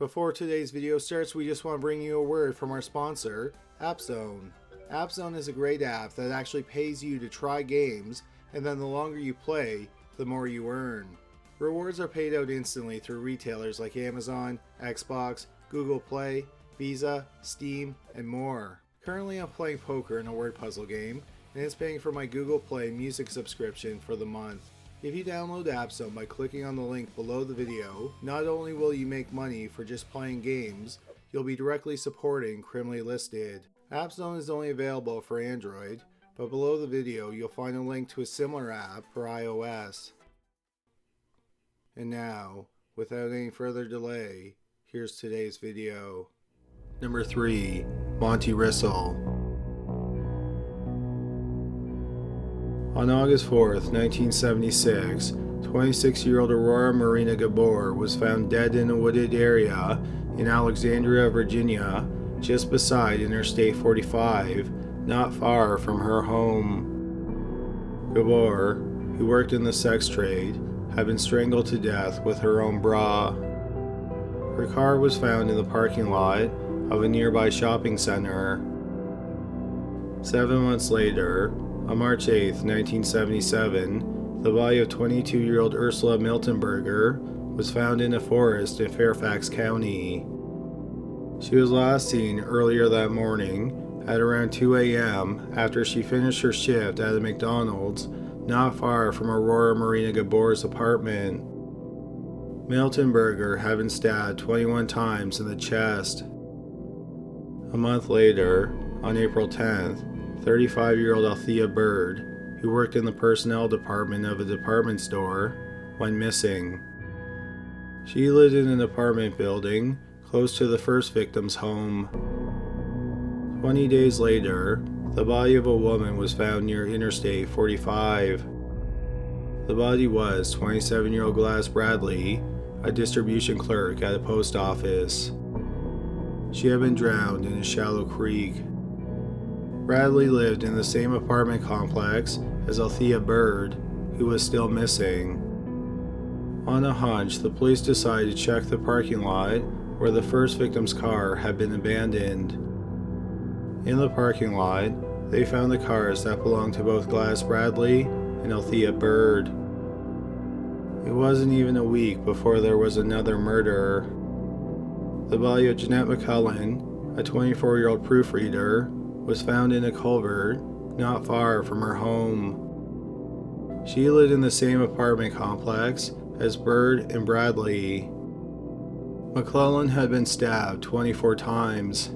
Before today's video starts, we just want to bring you a word from our sponsor, AppZone. AppZone is a great app that actually pays you to try games, and then the longer you play, the more you earn. Rewards are paid out instantly through retailers like Amazon, Xbox, Google Play, Visa, Steam, and more. Currently I'm playing poker in a word puzzle game, and it's paying for my Google Play music subscription for the month. If you download AppZone by clicking on the link below the video, not only will you make money for just playing games, you'll be directly supporting Criminally Listed. AppZone is only available for Android, but below the video you'll find a link to a similar app for iOS. And now, without any further delay, here's today's video. Number 3. Montie Rissell. On August 4th, 1976, 26-year-old Aurora Marina Gabor was found dead in a wooded area in Alexandria, Virginia, just beside Interstate 45, not far from her home. Gabor, who worked in the sex trade, had been strangled to death with her own bra. Her car was found in the parking lot of a nearby shopping center. 7 months later, on March 8, 1977, the body of 22-year-old Ursula Miltenberger was found in a forest in Fairfax County. She was last seen earlier that morning at around 2 a.m. after she finished her shift at a McDonald's not far from Aurora Marina Gabor's apartment. Miltenberger had been stabbed 21 times in the chest. A month later, on April 10th, 35-year-old Althea Bird, who worked in the personnel department of a department store, went missing. She lived in an apartment building close to the first victim's home. 20 days later, the body of a woman was found near Interstate 45. The body was 27-year-old Gladys Bradley, a distribution clerk at a post office. She had been drowned in a shallow creek. Bradley lived in the same apartment complex as Althea Bird, who was still missing. On a hunch, the police decided to check the parking lot where the first victim's car had been abandoned. In the parking lot, they found the cars that belonged to both Gladys Bradley and Althea Bird. It wasn't even a week before there was another murder. The body of Jeanette McCullen, a 24-year-old proofreader, was found in a culvert not far from her home. She lived in the same apartment complex as Bird and Bradley. McClellan had been stabbed 24 times.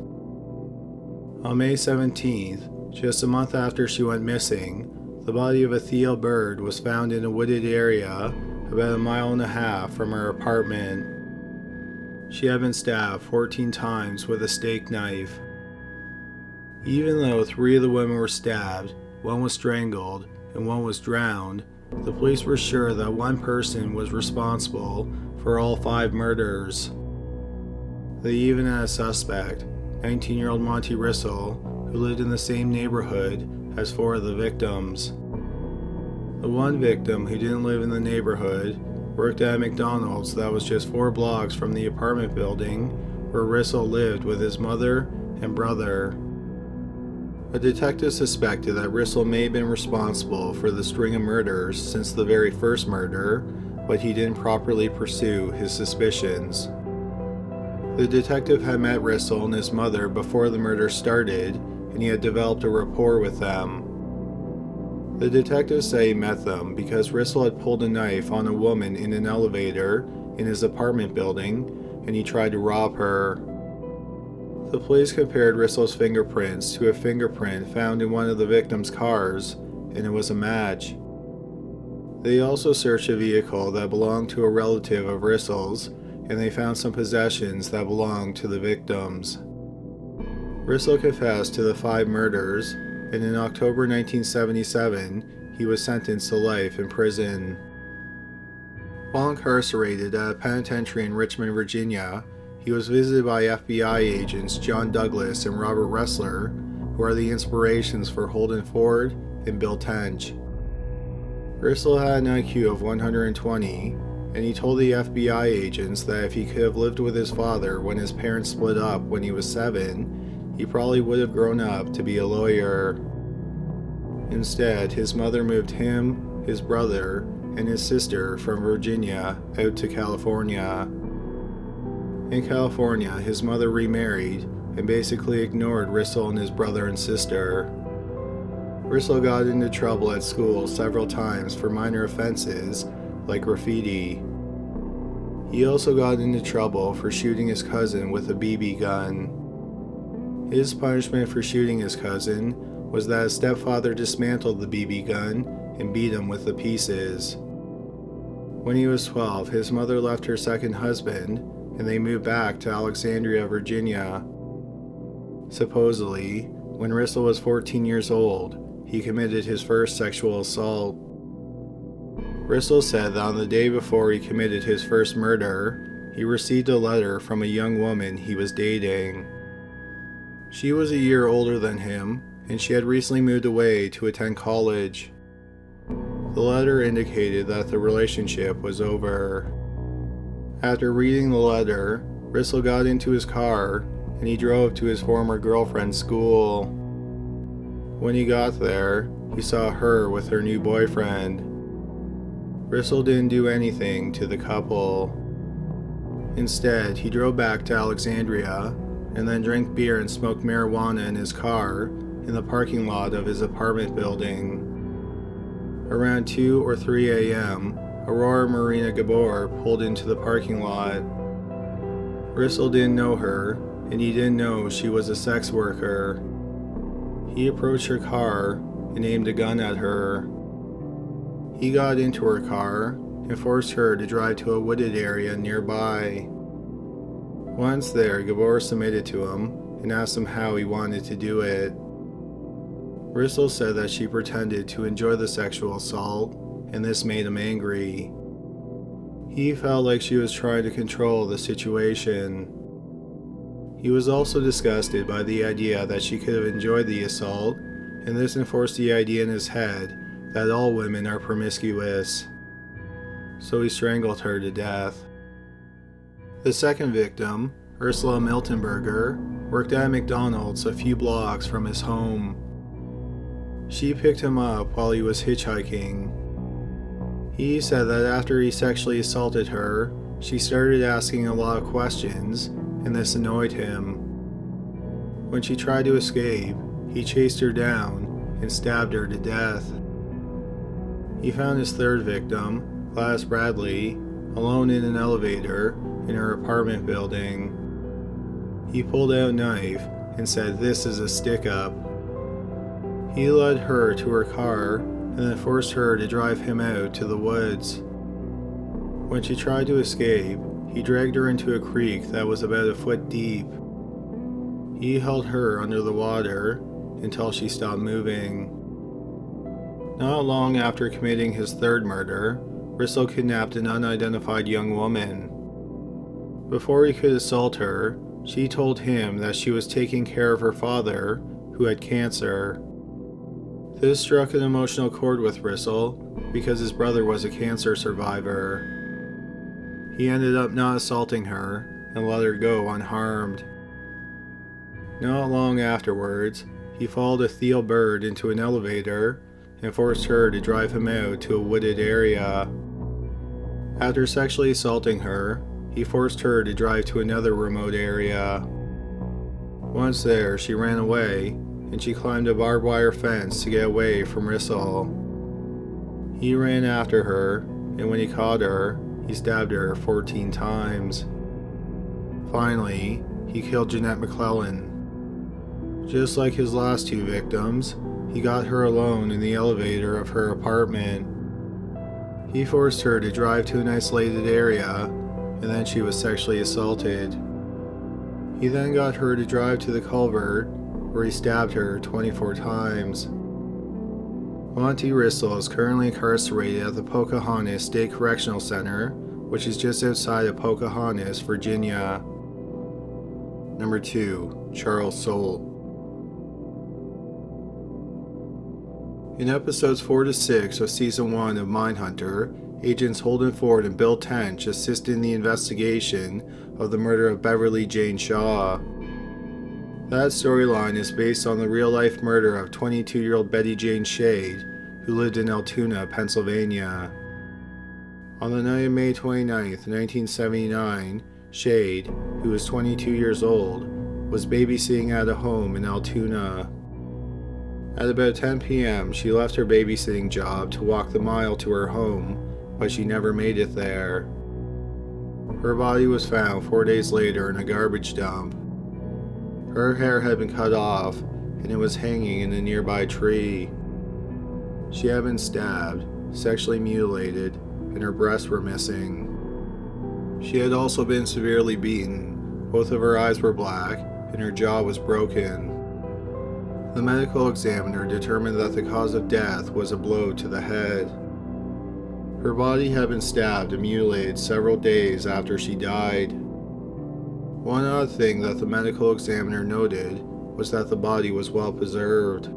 On May 17th, just a month after she went missing, the body of Althea Bird was found in a wooded area about 1.5 miles from her apartment. She had been stabbed 14 times with a steak knife. Even though 3 of the women were stabbed, 1 was strangled, and 1 was drowned, the police were sure that 1 person was responsible for all 5 murders. They even had a suspect, 19-year-old Montie Rissell, who lived in the same neighborhood as 4 of the victims. The 1 victim who didn't live in the neighborhood worked at a McDonald's that was just 4 blocks from the apartment building where Rissell lived with his mother and brother. A detective suspected that Rissell may have been responsible for the string of murders since the very first murder, but he didn't properly pursue his suspicions. The detective had met Rissell and his mother before the murder started, and he had developed a rapport with them. The detectives say he met them because Rissell had pulled a knife on a woman in an elevator in his apartment building, and he tried to rob her. The police compared Rissell's fingerprints to a fingerprint found in one of the victims' cars, and it was a match. They also searched a vehicle that belonged to a relative of Rissell's, and they found some possessions that belonged to the victims. Rissell confessed to the 5 murders, and in October 1977, he was sentenced to life in prison. While incarcerated at a penitentiary in Richmond, Virginia, he was visited by FBI agents John Douglas and Robert Ressler, who are the inspirations for Holden Ford and Bill Tench. Rissell had an IQ of 120, and he told the FBI agents that if he could have lived with his father when his parents split up when he was 7, he probably would have grown up to be a lawyer. Instead, his mother moved him, his brother, and his sister from Virginia out to California. In California, his mother remarried and basically ignored Rissell and his brother and sister. Rissell got into trouble at school several times for minor offenses like graffiti. He also got into trouble for shooting his cousin with a BB gun. His punishment for shooting his cousin was that his stepfather dismantled the BB gun and beat him with the pieces. When he was 12, his mother left her second husband and they moved back to Alexandria, Virginia. Supposedly, when Rissell was 14 years old, he committed his first sexual assault. Rissell said that on the day before he committed his first murder, he received a letter from a young woman he was dating. She was a year older than him, and she had recently moved away to attend college. The letter indicated that the relationship was over. After reading the letter, Rissell got into his car and he drove to his former girlfriend's school. When he got there, he saw her with her new boyfriend. Rissell didn't do anything to the couple. Instead, he drove back to Alexandria and then drank beer and smoked marijuana in his car in the parking lot of his apartment building. Around 2 or 3 a.m., Aurora Marina Gabor pulled into the parking lot. Rissell didn't know her, and he didn't know she was a sex worker. He approached her car and aimed a gun at her. He got into her car and forced her to drive to a wooded area nearby. Once there, Gabor submitted to him and asked him how he wanted to do it. Rissell said that she pretended to enjoy the sexual assault, and this made him angry. He felt like she was trying to control the situation. He was also disgusted by the idea that she could have enjoyed the assault, and this enforced the idea in his head that all women are promiscuous. So he strangled her to death. The second victim, Ursula Miltenberger, worked at McDonald's a few blocks from his home. She picked him up while he was hitchhiking. He said that after he sexually assaulted her, she started asking a lot of questions, and this annoyed him. When she tried to escape, he chased her down and stabbed her to death. He found his third victim, Gladys Bradley, alone in an elevator in her apartment building. He pulled out a knife and said, "This is a stick-up." He led her to her car and then forced her to drive him out to the woods. When she tried to escape, he dragged her into a creek that was about a foot deep. He held her under the water until she stopped moving. Not long after committing his third murder, Rissell kidnapped an unidentified young woman. Before he could assault her, she told him that she was taking care of her father, who had cancer. This struck an emotional chord with Rissell because his brother was a cancer survivor. He ended up not assaulting her and let her go unharmed. Not long afterwards, he followed a Thiel bird into an elevator and forced her to drive him out to a wooded area. After sexually assaulting her, he forced her to drive to another remote area. Once there, she ran away and she climbed a barbed wire fence to get away from Rissell. He ran after her, and when he caught her, he stabbed her 14 times. Finally, he killed Jeanette McClellan. Just like his last two victims, he got her alone in the elevator of her apartment. He forced her to drive to an isolated area, and then she was sexually assaulted. He then got her to drive to the culvert, where he stabbed her 24 times. Montie Rissell is currently incarcerated at the Pocahontas State Correctional Center, which is just outside of Pocahontas, Virginia. Number 2. Charles Soult. In episodes 4 to 6 of Season 1 of Mindhunter, agents Holden Ford and Bill Tench assisted in the investigation of the murder of Beverly Jane Shaw. That storyline is based on the real-life murder of 22-year-old Betty Jane Shade, who lived in Altoona, Pennsylvania. On the night of May 29, 1979, Shade, who was 22 years old, was babysitting at a home in Altoona. At about 10 p.m., she left her babysitting job to walk the mile to her home, but she never made it there. Her body was found 4 days later in a garbage dump. Her hair had been cut off, and it was hanging in a nearby tree. She had been stabbed, sexually mutilated, and her breasts were missing. She had also been severely beaten. Both of her eyes were black, and her jaw was broken. The medical examiner determined that the cause of death was a blow to the head. Her body had been stabbed and mutilated several days after she died. One odd thing that the medical examiner noted was that the body was well preserved.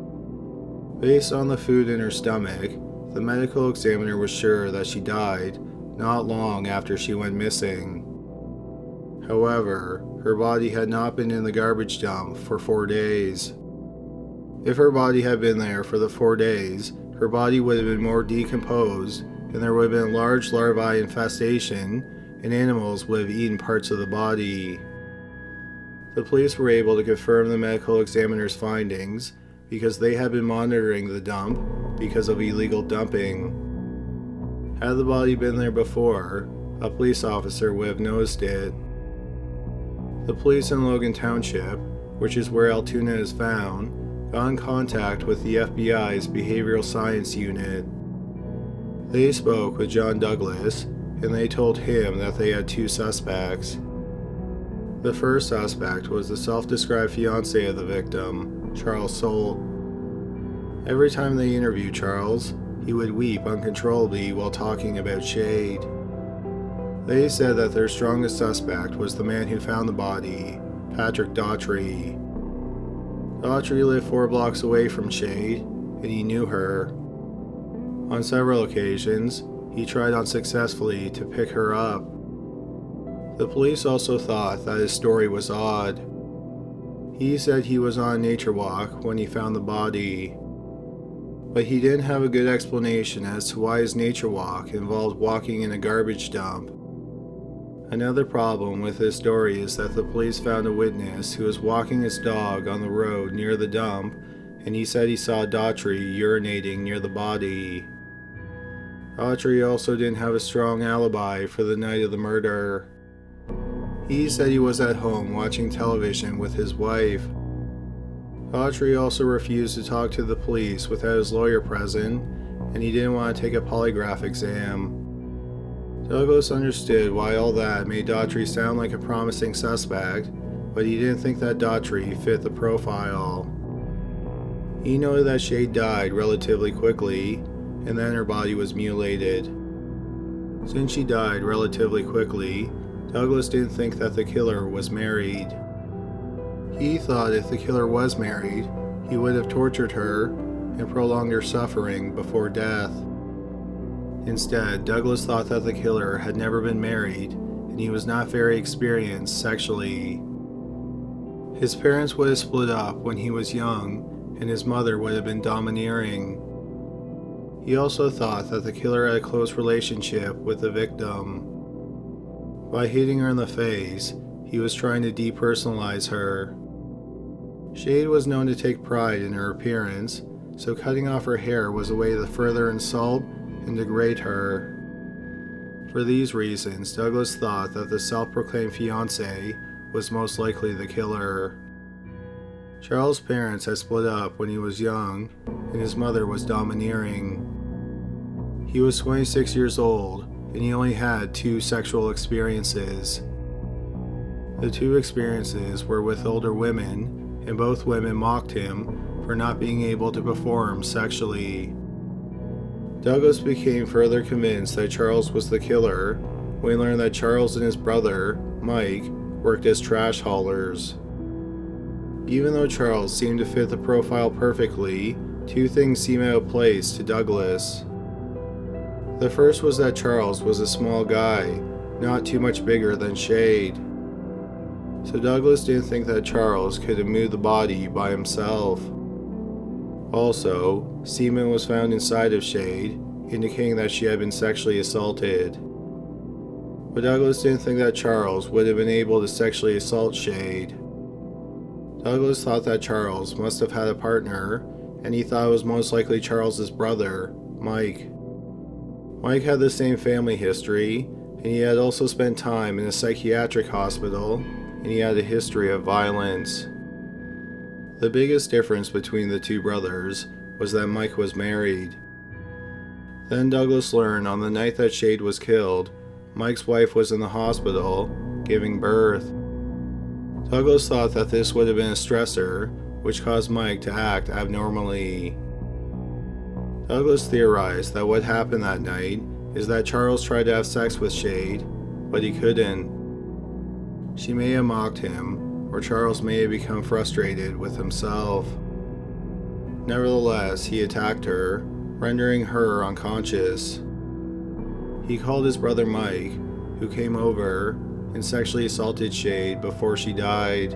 Based on the food in her stomach, the medical examiner was sure that she died not long after she went missing. However, her body had not been in the garbage dump for 4 days. If her body had been there for the 4 days, her body would have been more decomposed, and there would have been a large larvae infestation, and animals would have eaten parts of the body. The police were able to confirm the medical examiner's findings because they had been monitoring the dump because of illegal dumping. Had the body been there before, a police officer would have noticed it. The police in Logan Township, which is where Altoona is found, got in contact with the FBI's Behavioral Science Unit. They spoke with John Douglas, and they told him that they had 2 suspects. The first suspect was the self-described fiancé of the victim, Charles Soult. Every time they interviewed Charles, he would weep uncontrollably while talking about Shade. They said that their strongest suspect was the man who found the body, Patrick Daughtry. Daughtry lived 4 blocks away from Shade, and he knew her. On several occasions, he tried unsuccessfully to pick her up. The police also thought that his story was odd. He said he was on a nature walk when he found the body, but he didn't have a good explanation as to why his nature walk involved walking in a garbage dump. Another problem with this story is that the police found a witness who was walking his dog on the road near the dump, and he said he saw Daughtry urinating near the body. Daughtry also didn't have a strong alibi for the night of the murder. He said he was at home watching television with his wife. Daughtry also refused to talk to the police without his lawyer present, and he didn't want to take a polygraph exam. Douglas understood why all that made Daughtry sound like a promising suspect, but he didn't think that Daughtry fit the profile. He noted that Shade died relatively quickly, and then her body was mutilated. Since she died relatively quickly, Douglas didn't think that the killer was married. He thought if the killer was married, he would have tortured her and prolonged her suffering before death. Instead, Douglas thought that the killer had never been married, and he was not very experienced sexually. His parents would have split up when he was young, and his mother would have been domineering. He also thought that the killer had a close relationship with the victim. By hitting her in the face, he was trying to depersonalize her. Shade was known to take pride in her appearance, so cutting off her hair was a way to further insult and degrade her. For these reasons, Douglas thought that the self-proclaimed fiancé was most likely the killer. Charles' parents had split up when he was young, and his mother was domineering. He was 26 years old, and he only had 2 sexual experiences. The 2 experiences were with older women, and both women mocked him for not being able to perform sexually. Douglas became further convinced that Charles was the killer when he learned that Charles and his brother, Mike, worked as trash haulers. Even though Charles seemed to fit the profile perfectly, 2 things seemed out of place to Douglas. The first was that Charles was a small guy, not too much bigger than Shade. So Douglas didn't think that Charles could have moved the body by himself. Also, semen was found inside of Shade, indicating that she had been sexually assaulted. But Douglas didn't think that Charles would have been able to sexually assault Shade. Douglas thought that Charles must have had a partner, and he thought it was most likely Charles's brother, Mike. Mike had the same family history, and he had also spent time in a psychiatric hospital, and he had a history of violence. The biggest difference between the two brothers was that Mike was married. Then Douglas learned on the night that Shade was killed, Mike's wife was in the hospital, giving birth. Douglas thought that this would have been a stressor, which caused Mike to act abnormally. Douglas theorized that what happened that night is that Charles tried to have sex with Shade, but he couldn't. She may have mocked him, or Charles may have become frustrated with himself. Nevertheless, he attacked her, rendering her unconscious. He called his brother Mike, who came over and sexually assaulted Shade before she died.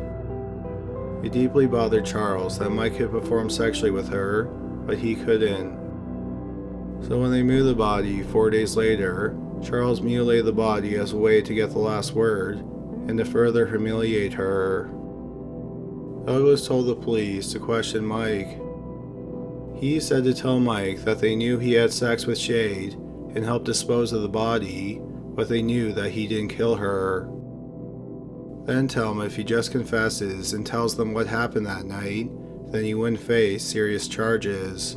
It deeply bothered Charles that Mike could perform sexually with her, but he couldn't. So when they moved the body 4 days later, Charles mutilated the body as a way to get the last word and to further humiliate her. Douglas told the police to question Mike. He said to tell Mike that they knew he had sex with Shade and helped dispose of the body, but they knew that he didn't kill her. Then tell him if he just confesses and tells them what happened that night, then he wouldn't face serious charges.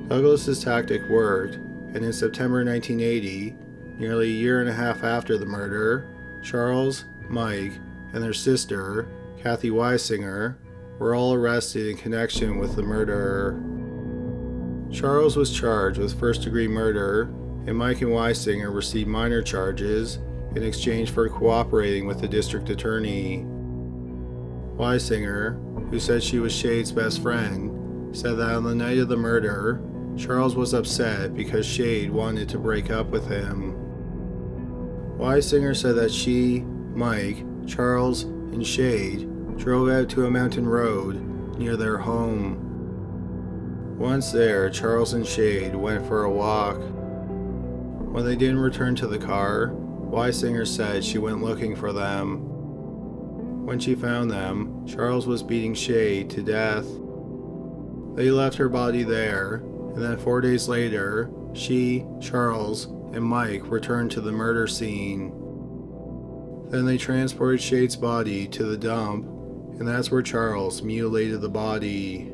Douglas's tactic worked, and in September 1980, nearly a year and a half after the murder, Charles, Mike, and their sister, Kathy Weisinger, were all arrested in connection with the murder. Charles was charged with first-degree murder, and Mike and Weisinger received minor charges in exchange for cooperating with the district attorney. Weisinger, who said she was Shade's best friend, said that on the night of the murder, Charles was upset because Shade wanted to break up with him. Weisinger said that she, Mike, Charles, and Shade drove out to a mountain road near their home. Once there, Charles and Shade went for a walk. When they didn't return to the car, Weisinger said she went looking for them. When she found them, Charles was beating Shade to death. They left her body there, and then 4 days later, she, Charles, and Mike returned to the murder scene. Then they transported Shade's body to the dump, and that's where Charles mutilated the body.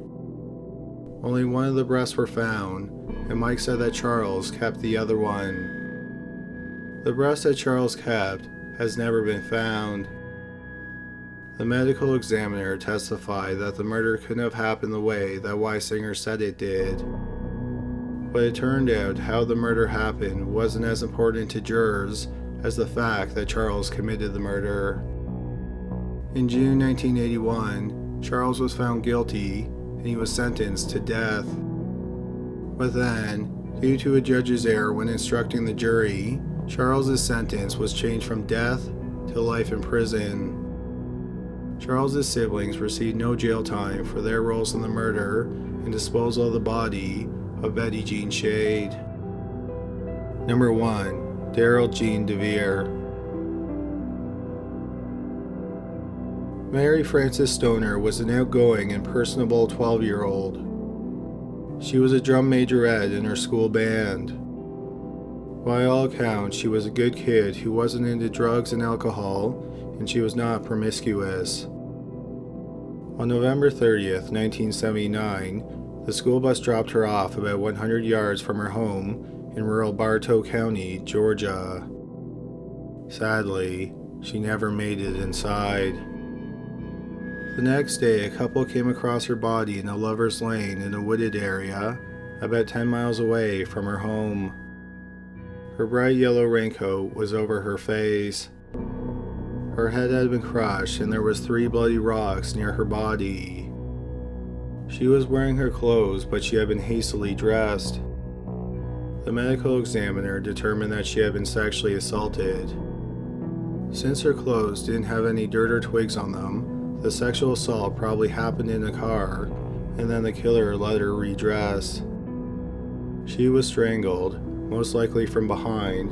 Only one of the breasts were found, and Mike said that Charles kept the other one. The breast that Charles kept has never been found. The medical examiner testified that the murder couldn't have happened the way that Weisinger said it did. But it turned out how the murder happened wasn't as important to jurors as the fact that Charles committed the murder. In June 1981, Charles was found guilty and he was sentenced to death. But then, due to a judge's error when instructing the jury, Charles's sentence was changed from death to life in prison. Charles's siblings received no jail time for their roles in the murder and disposal of the body of Betty Jean Shade. Number 1. Darrell Jean Devier. Mary Frances Stoner was an outgoing and personable 12-year-old. She was a drum majorette in her school band. By all accounts, she was a good kid who wasn't into drugs and alcohol, and she was not promiscuous. On November 30th, 1979, the school bus dropped her off about 100 yards from her home in rural Bartow County, Georgia. Sadly, she never made it inside. The next day, a couple came across her body in a lover's lane in a wooded area, about 10 miles away from her home. Her bright yellow raincoat was over her face. Her head had been crushed and there was 3 bloody rocks near her body. She was wearing her clothes, but she had been hastily dressed. The medical examiner determined that she had been sexually assaulted. Since her clothes didn't have any dirt or twigs on them, the sexual assault probably happened in a car, and then the killer let her redress. She was strangled, most likely from behind,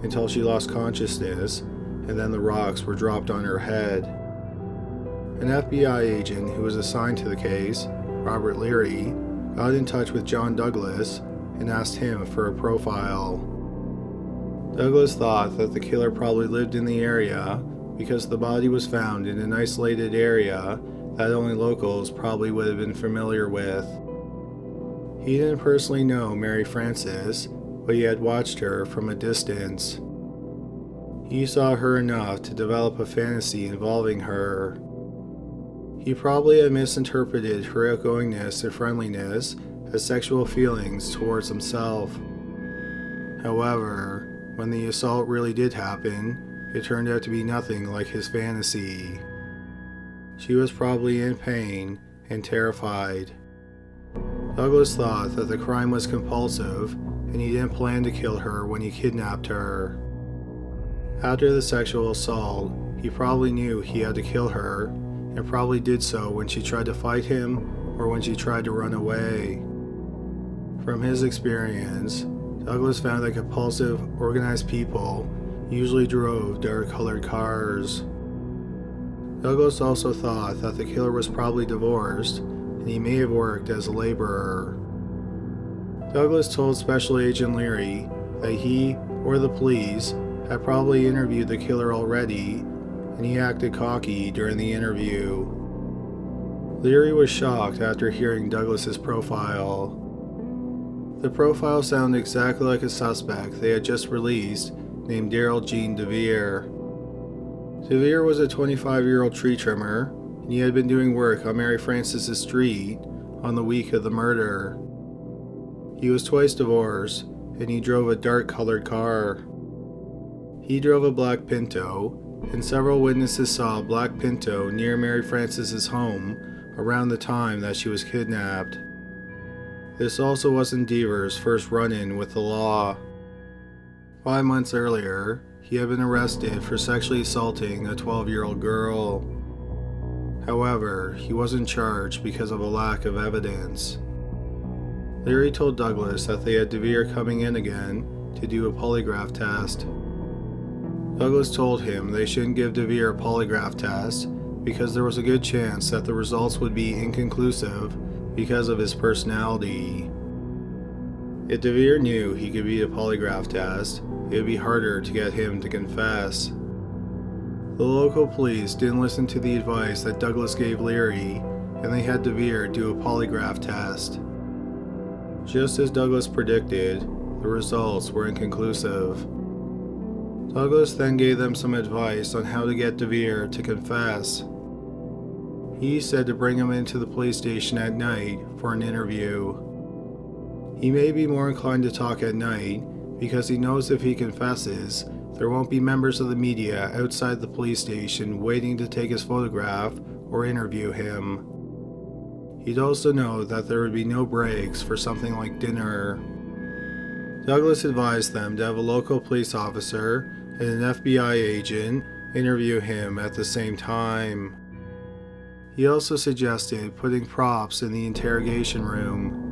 until she lost consciousness, and then the rocks were dropped on her head. An FBI agent who was assigned to the case, Robert Leary, got in touch with John Douglas and asked him for a profile. Douglas thought that the killer probably lived in the area because the body was found in an isolated area that only locals probably would have been familiar with. He didn't personally know Mary Frances, but he had watched her from a distance. He saw her enough to develop a fantasy involving her. He probably had misinterpreted her outgoingness and friendliness as sexual feelings towards himself. However, when the assault really did happen, it turned out to be nothing like his fantasy. She was probably in pain and terrified. Douglas thought that the crime was compulsive, and he didn't plan to kill her when he kidnapped her. After the sexual assault, he probably knew he had to kill her, and probably did so when she tried to fight him or when she tried to run away. From his experience, Douglas found that compulsive, organized people usually drove dark-colored cars. Douglas also thought that the killer was probably divorced, and he may have worked as a laborer. Douglas told Special Agent Leary that he or the police had probably interviewed the killer already, and he acted cocky during the interview. Leary was shocked after hearing Douglas's profile. The profile sounded exactly like a suspect they had just released named Darrell Devier. Devier was a 25-year-old tree trimmer, and he had been doing work on Mary Frances' street on the week of the murder. He was twice divorced, and he drove a dark-colored car. He drove a black Pinto, and several witnesses saw a black Pinto near Mary Frances' home around the time that she was kidnapped. This also wasn't Devier's first run-in with the law. 5 months earlier, he had been arrested for sexually assaulting a 12-year-old girl. However, he wasn't charged because of a lack of evidence. Leary told Douglas that they had Devier coming in again to do a polygraph test. Douglas told him they shouldn't give Devier a polygraph test because there was a good chance that the results would be inconclusive because of his personality. If Devier knew he could beat a polygraph test, it would be harder to get him to confess. The local police didn't listen to the advice that Douglas gave Leary, and they had Devier do a polygraph test. Just as Douglas predicted, the results were inconclusive. Douglas then gave them some advice on how to get Devier to confess. He said to bring him into the police station at night for an interview. He may be more inclined to talk at night because he knows if he confesses, there won't be members of the media outside the police station waiting to take his photograph or interview him. He'd also know that there would be no breaks for something like dinner. Douglas advised them to have a local police officer and an FBI agent interview him at the same time. He also suggested putting props in the interrogation room.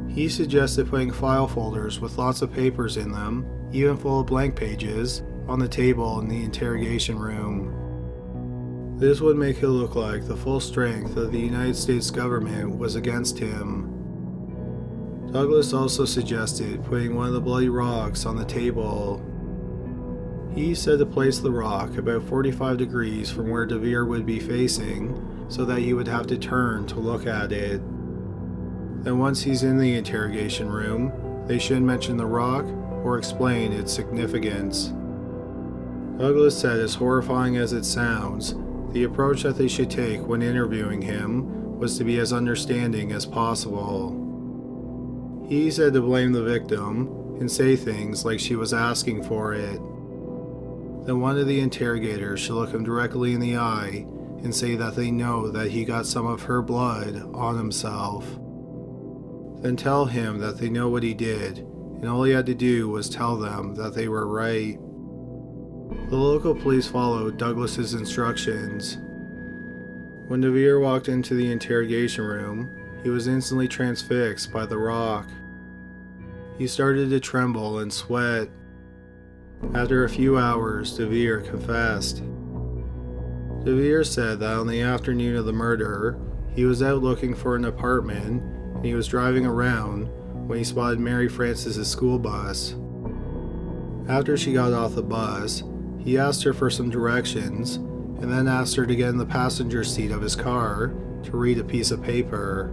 He suggested putting file folders with lots of papers in them, even full of blank pages, on the table in the interrogation room. This would make it look like the full strength of the United States government was against him. Douglas also suggested putting one of the bloody rocks on the table. He said to place the rock about 45 degrees from where Devier would be facing, so that he would have to turn to look at it. Then once he's in the interrogation room, they shouldn't mention the rock or explain its significance. Douglas said, as horrifying as it sounds, the approach that they should take when interviewing him was to be as understanding as possible. He said to blame the victim and say things like she was asking for it. Then one of the interrogators should look him directly in the eye and say that they know that he got some of her blood on himself. Then tell him that they know what he did and all he had to do was tell them that they were right. The local police followed Douglas's instructions. When Devier walked into the interrogation room, he was instantly transfixed by the rock. He started to tremble and sweat. After a few hours, Devier confessed. Devier said that on the afternoon of the murder, he was out looking for an apartment and he was driving around when he spotted Mary Frances' school bus. After she got off the bus, he asked her for some directions and then asked her to get in the passenger seat of his car to read a piece of paper.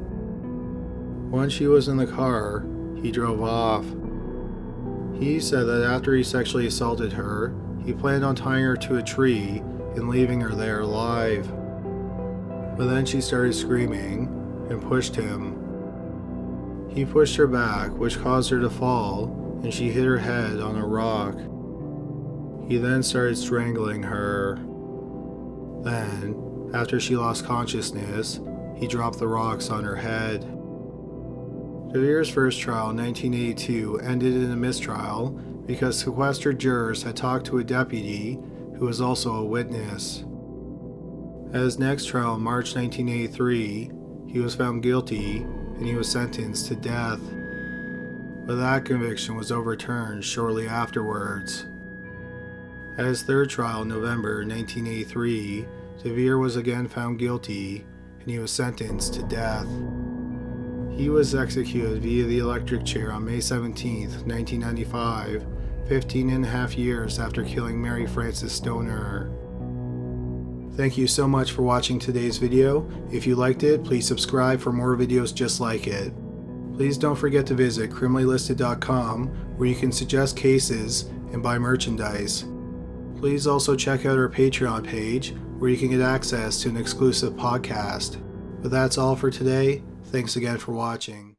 Once she was in the car, he drove off. He said that after he sexually assaulted her, he planned on tying her to a tree and leaving her there alive. But then she started screaming and pushed him. He pushed her back, which caused her to fall, and she hit her head on a rock. He then started strangling her. Then, after she lost consciousness, he dropped the rocks on her head. Devier's first trial in 1982 ended in a mistrial because sequestered jurors had talked to a deputy who was also a witness. At his next trial in March 1983, he was found guilty and he was sentenced to death. But that conviction was overturned shortly afterwards. At his third trial in November 1983, Devier was again found guilty and he was sentenced to death. He was executed via the electric chair on May 17, 1995, 15 and a half years after killing Mary Frances Stoner. Thank you so much for watching today's video. If you liked it, please subscribe for more videos just like it. Please don't forget to visit criminallylisted.com where you can suggest cases and buy merchandise. Please also check out our Patreon page where you can get access to an exclusive podcast. But that's all for today. Thanks again for watching.